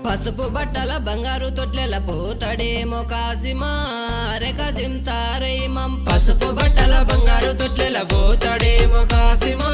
పసుపు బట్టల బంగారు తొట్లెల పోతాడేమో కాసిమా రే కాసిం తారై మం పసుపు బట్టల బంగారు తొట్లెల పోతాడేమో కాసిమా